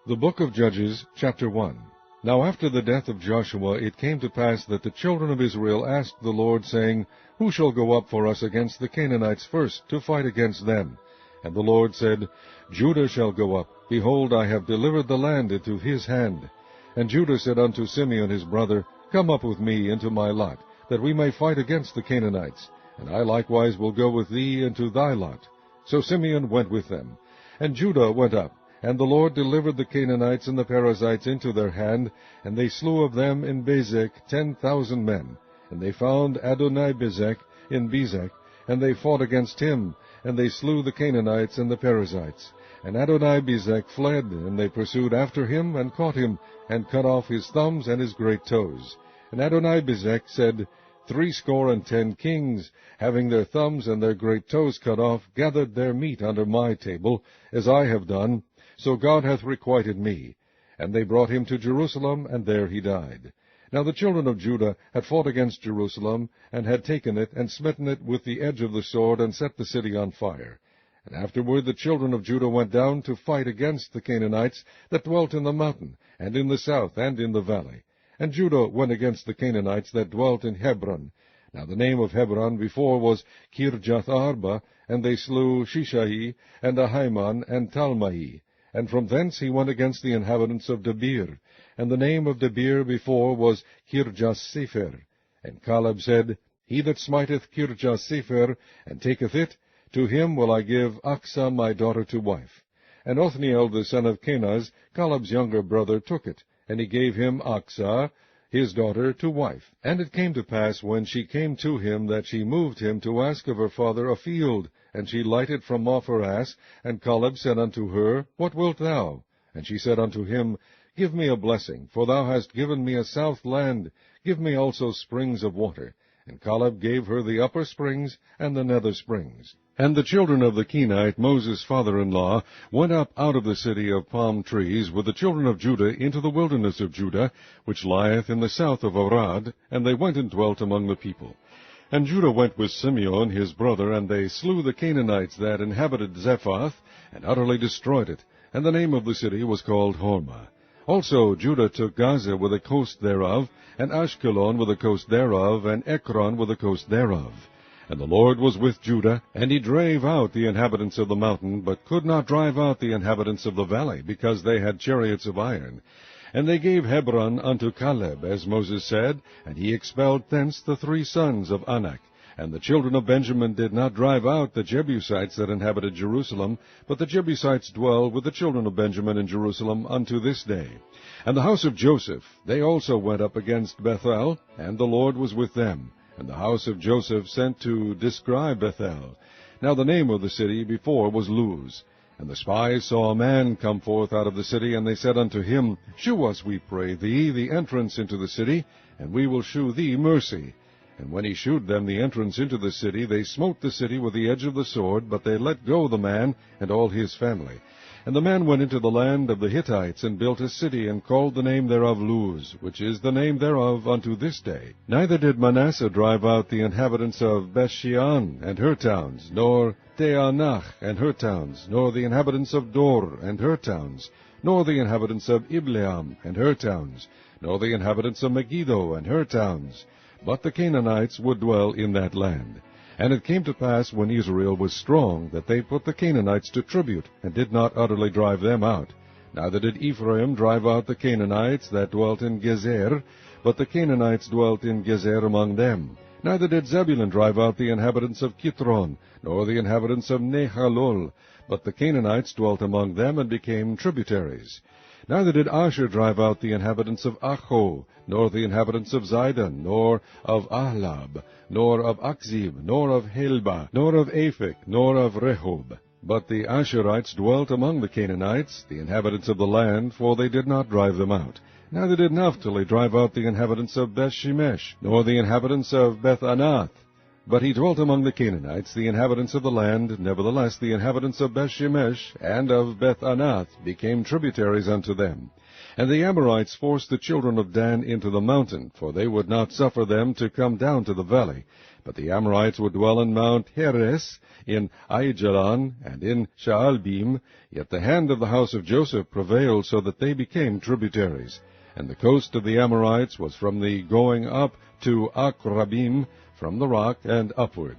The Book of Judges, chapter 1. Now after the death of Joshua it came to pass that the children of Israel asked the Lord, saying, Who shall go up for us against the Canaanites first, to fight against them? And the Lord said, Judah shall go up. Behold, I have delivered the land into his hand. And Judah said unto Simeon his brother, Come up with me into my lot, that we may fight against the Canaanites. And I likewise will go with thee into thy lot. So Simeon went with them. And Judah went up. And the Lord delivered the Canaanites and the Perizzites into their hand, and they slew of them in Bezek 10,000 men. And they found Adoni-Bezek in Bezek, and they fought against him, and they slew the Canaanites and the Perizzites. And Adoni-Bezek fled, and they pursued after him, and caught him, and cut off his thumbs and his great toes. And Adoni-Bezek said, 70 kings, having their thumbs and their great toes cut off, gathered their meat under my table, as I have done. So God hath requited me. And they brought him to Jerusalem, and there he died. Now the children of Judah had fought against Jerusalem, and had taken it, and smitten it with the edge of the sword, and set the city on fire. And afterward the children of Judah went down to fight against the Canaanites that dwelt in the mountain, and in the south, and in the valley. And Judah went against the Canaanites that dwelt in Hebron. Now the name of Hebron before was Kirjath-arba, and they slew Shishai, and Ahiman, and Talmai. And from thence he went against the inhabitants of Debir. And the name of Debir before was Kirjath-sepher. And Caleb said, He that smiteth Kirjath-sepher, and taketh it, to him will I give Achsah my daughter to wife. And Othniel the son of Kenaz, Caleb's younger brother, took it, and he gave him Achsah, his daughter, to wife. And it came to pass, when she came to him, that she moved him to ask of her father a field. And she lighted from off her ass, and Caleb said unto her, What wilt thou? And she said unto him, Give me a blessing, for thou hast given me a south land. Give me also springs of water. And Caleb gave her the upper springs and the nether springs. And the children of the Kenite, Moses' father-in-law, went up out of the city of palm trees with the children of Judah into the wilderness of Judah, which lieth in the south of Arad, and they went and dwelt among the people. And Judah went with Simeon his brother, and they slew the Canaanites that inhabited Zephath, and utterly destroyed it, and the name of the city was called Hormah. Also Judah took Gaza with the coast thereof, and Ashkelon with the coast thereof, and Ekron with the coast thereof. And the Lord was with Judah, and he drave out the inhabitants of the mountain, but could not drive out the inhabitants of the valley, because they had chariots of iron. And they gave Hebron unto Caleb, as Moses said, and he expelled thence the 3 sons of Anak. And the children of Benjamin did not drive out the Jebusites that inhabited Jerusalem, but the Jebusites dwell with the children of Benjamin in Jerusalem unto this day. And the house of Joseph, they also went up against Bethel, and the Lord was with them. And the house of Joseph sent to describe Bethel. Now the name of the city before was Luz. And the spies saw a man come forth out of the city, and they said unto him, Shew us, we pray thee, the entrance into the city, and we will shew thee mercy. And when he shewed them the entrance into the city, they smote the city with the edge of the sword, but they let go the man and all his family. And the man went into the land of the Hittites, and built a city, and called the name thereof Luz, which is the name thereof unto this day. Neither did Manasseh drive out the inhabitants of Bethshean and her towns, nor Teanach and her towns, nor the inhabitants of Dor and her towns, nor the inhabitants of Ibleam and her towns, nor the inhabitants of Megiddo and her towns. But the Canaanites would dwell in that land. And it came to pass, when Israel was strong, that they put the Canaanites to tribute, and did not utterly drive them out. Neither did Ephraim drive out the Canaanites that dwelt in Gezer, but the Canaanites dwelt in Gezer among them. Neither did Zebulun drive out the inhabitants of Kitron, nor the inhabitants of Nehalol, but the Canaanites dwelt among them, and became tributaries. Neither did Asher drive out the inhabitants of Acho, nor the inhabitants of Zidon, nor of Ahlab, nor of Akzib, nor of Helba, nor of Aphek, nor of Rehob. But the Asherites dwelt among the Canaanites, the inhabitants of the land, for they did not drive them out. Neither did Naphtali drive out the inhabitants of Bethshemesh, nor the inhabitants of Beth-anath. But he dwelt among the Canaanites, the inhabitants of the land. Nevertheless the inhabitants of Bethshemesh and of Beth-anath became tributaries unto them. And the Amorites forced the children of Dan into the mountain, for they would not suffer them to come down to the valley. But the Amorites would dwell in Mount Heres, in Aijalon, and in Shaalbim. Yet the hand of the house of Joseph prevailed, so that they became tributaries. And the coast of the Amorites was from the going up to Akrabim, from the rock and upward.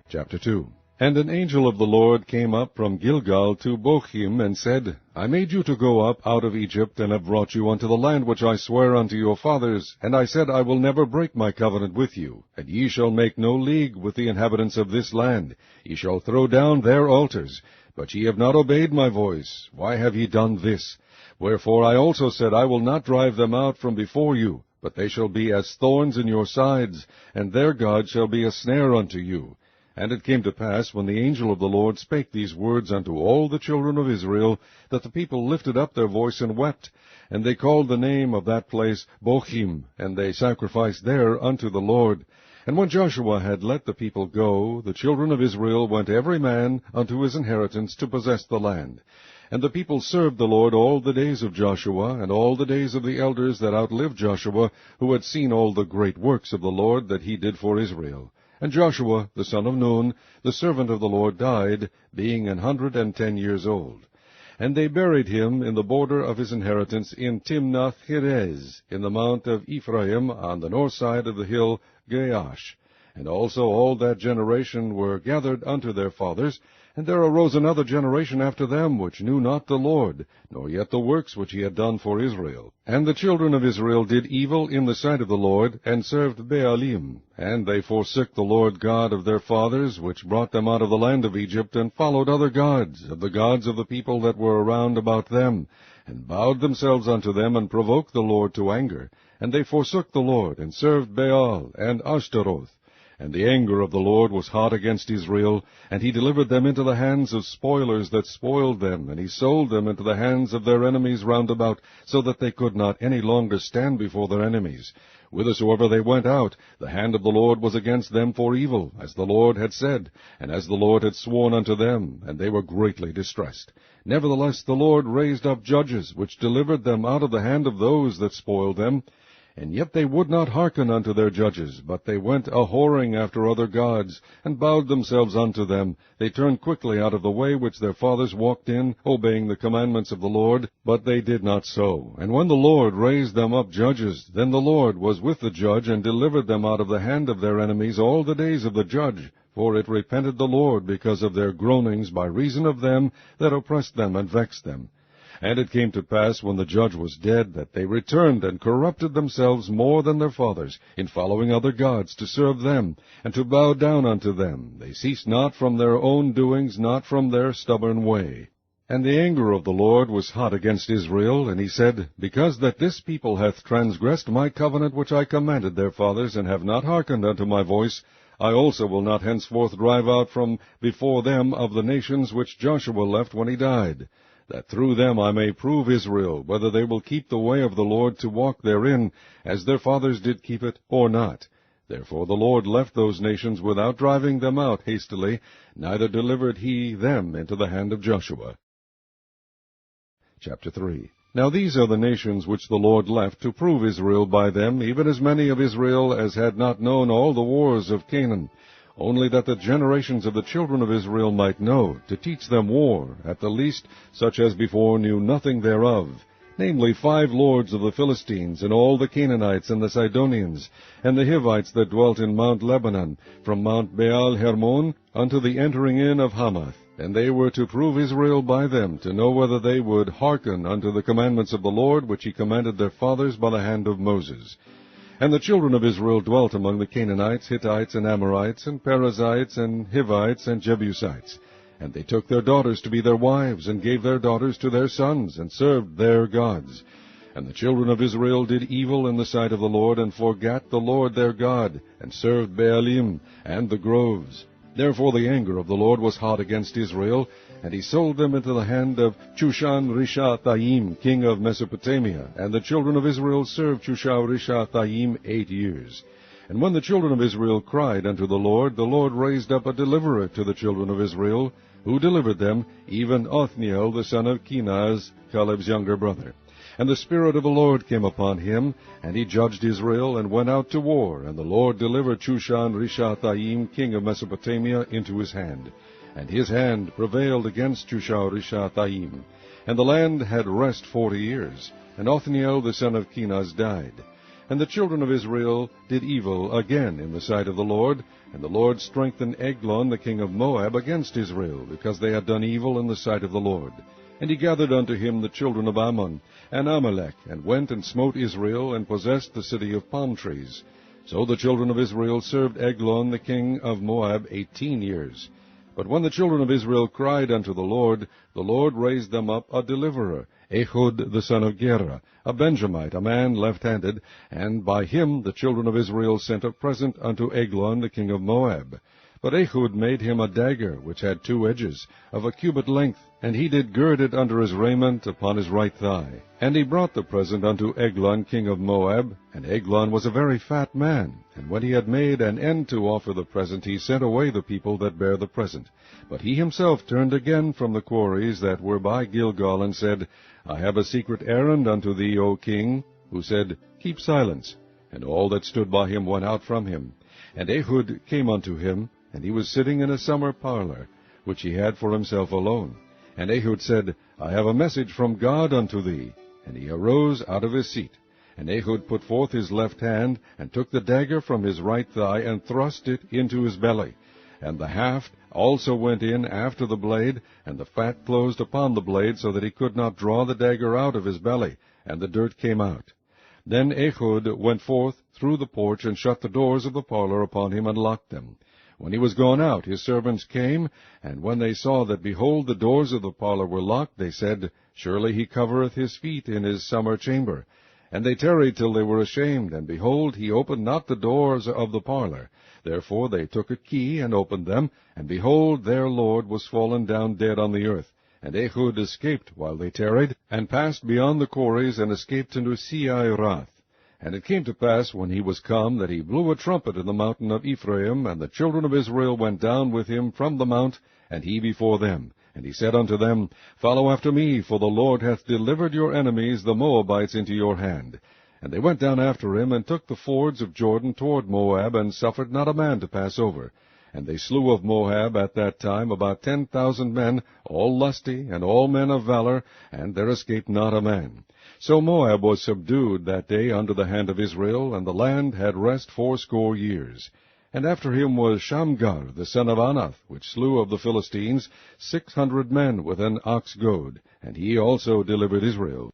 Chapter 2. And an angel of the Lord came up from Gilgal to Bochim, and said, I made you to go up out of Egypt, and have brought you unto the land which I sware unto your fathers. And I said, I will never break my covenant with you, and ye shall make no league with the inhabitants of this land. Ye shall throw down their altars. But ye have not obeyed my voice. Why have ye done this? Wherefore I also said, I will not drive them out from before you, but they shall be as thorns in your sides, and their God shall be a snare unto you. And it came to pass, when the angel of the Lord spake these words unto all the children of Israel, that the people lifted up their voice and wept. And they called the name of that place Bochim, and they sacrificed there unto the Lord. And when Joshua had let the people go, the children of Israel went every man unto his inheritance to possess the land. And the people served the Lord all the days of Joshua, and all the days of the elders that outlived Joshua, who had seen all the great works of the Lord that he did for Israel. And Joshua, the son of Nun, the servant of the Lord, died, being 110 years old. And they buried him in the border of his inheritance in Timnath-Heres, in the mount of Ephraim, on the north side of the hill Gaash. And also all that generation were gathered unto their fathers. And there arose another generation after them, which knew not the Lord, nor yet the works which he had done for Israel. And the children of Israel did evil in the sight of the Lord, and served Baalim. And they forsook the Lord God of their fathers, which brought them out of the land of Egypt, and followed other gods, of the gods of the people that were around about them, and bowed themselves unto them, and provoked the Lord to anger. And they forsook the Lord, and served Baal and Ashtaroth. And the anger of the Lord was hot against Israel, and he delivered them into the hands of spoilers that spoiled them, and he sold them into the hands of their enemies round about, so that they could not any longer stand before their enemies. Whithersoever they went out, the hand of the Lord was against them for evil, as the Lord had said, and as the Lord had sworn unto them, and they were greatly distressed. Nevertheless the Lord raised up judges, which delivered them out of the hand of those that spoiled them. And yet they would not hearken unto their judges, but they went a-whoring after other gods, and bowed themselves unto them. They turned quickly out of the way which their fathers walked in, obeying the commandments of the Lord, but they did not so. And when the Lord raised them up judges, then the Lord was with the judge, and delivered them out of the hand of their enemies all the days of the judge. For it repented the Lord because of their groanings by reason of them that oppressed them and vexed them. And it came to pass, when the judge was dead, that they returned and corrupted themselves more than their fathers, in following other gods to serve them, and to bow down unto them. They ceased not from their own doings, not from their stubborn way. And the anger of the Lord was hot against Israel, and he said, Because that this people hath transgressed my covenant which I commanded their fathers, and have not hearkened unto my voice, I also will not henceforth drive out from before them of the nations which Joshua left when he died, that through them I may prove Israel, whether they will keep the way of the Lord to walk therein, as their fathers did keep it, or not. Therefore the Lord left those nations without driving them out hastily, neither delivered he them into the hand of Joshua. Chapter 3. Now these are the nations which the Lord left to prove Israel by them, even as many of Israel as had not known all the wars of Canaan, only that the generations of the children of Israel might know, to teach them war, at the least such as before knew nothing thereof, namely 5 lords of the Philistines, and all the Canaanites, and the Sidonians, and the Hivites that dwelt in Mount Lebanon, from Mount Baal Hermon unto the entering in of Hamath. And they were to prove Israel by them, to know whether they would hearken unto the commandments of the Lord, which he commanded their fathers by the hand of Moses. And the children of Israel dwelt among the Canaanites, Hittites, and Amorites, and Perizzites, and Hivites, and Jebusites. And they took their daughters to be their wives, and gave their daughters to their sons, and served their gods. And the children of Israel did evil in the sight of the Lord, and forgat the Lord their God, and served Baalim and the groves. Therefore the anger of the Lord was hot against Israel, and he sold them into the hand of Chushan-Rishathaim, king of Mesopotamia. And the children of Israel served Chushan-Rishathaim 8 years. And when the children of Israel cried unto the Lord raised up a deliverer to the children of Israel, who delivered them, even Othniel the son of Kenaz, Caleb's younger brother. And the Spirit of the Lord came upon him, and he judged Israel, and went out to war. And the Lord delivered Chushan-Rishathaim, king of Mesopotamia, into his hand. And his hand prevailed against Chushan-Rishathaim. And the land had rest 40 years. And Othniel the son of Kenaz died. And the children of Israel did evil again in the sight of the Lord. And the Lord strengthened Eglon the king of Moab against Israel, because they had done evil in the sight of the Lord. And he gathered unto him the children of Ammon and Amalek, and went and smote Israel, and possessed the city of palm trees. So the children of Israel served Eglon the king of Moab 18 years. But when the children of Israel cried unto the Lord raised them up a deliverer, Ehud the son of Gera, a Benjamite, a man left-handed, and by him the children of Israel sent a present unto Eglon the king of Moab. But Ehud made him a dagger, which had 2 edges, of a cubit length, and he did gird it under his raiment upon his right thigh. And he brought the present unto Eglon king of Moab, and Eglon was a very fat man. And when he had made an end to offer the present, he sent away the people that bare the present. But he himself turned again from the quarries that were by Gilgal, and said, I have a secret errand unto thee, O king. Who said, Keep silence. And all that stood by him went out from him. And Ehud came unto him, and he was sitting in a summer parlor, which he had for himself alone. And Ehud said, I have a message from God unto thee. And he arose out of his seat. And Ehud put forth his left hand, and took the dagger from his right thigh, and thrust it into his belly. And the haft also went in after the blade, and the fat closed upon the blade, so that he could not draw the dagger out of his belly, and the dirt came out. Then Ehud went forth through the porch, and shut the doors of the parlor upon him, and locked them. When he was gone out, his servants came, and when they saw that, behold, the doors of the parlor were locked, they said, Surely he covereth his feet in his summer chamber. And they tarried till they were ashamed, and behold, he opened not the doors of the parlor. Therefore they took a key, and opened them, and behold, their lord was fallen down dead on the earth. And Ehud escaped while they tarried, and passed beyond the quarries, and escaped into Seirath. And it came to pass, when he was come, that he blew a trumpet in the mountain of Ephraim, and the children of Israel went down with him from the mount, and he before them. And he said unto them, Follow after me, for the Lord hath delivered your enemies, the Moabites, into your hand. And they went down after him, and took the fords of Jordan toward Moab, and suffered not a man to pass over. And they slew of Moab at that time about 10,000 men, all lusty, and all men of valor, and there escaped not a man. So Moab was subdued that day under the hand of Israel, and the land had rest 80 years. And after him was Shamgar the son of Anath, which slew of the Philistines 600 men with an ox goad, and he also delivered Israel.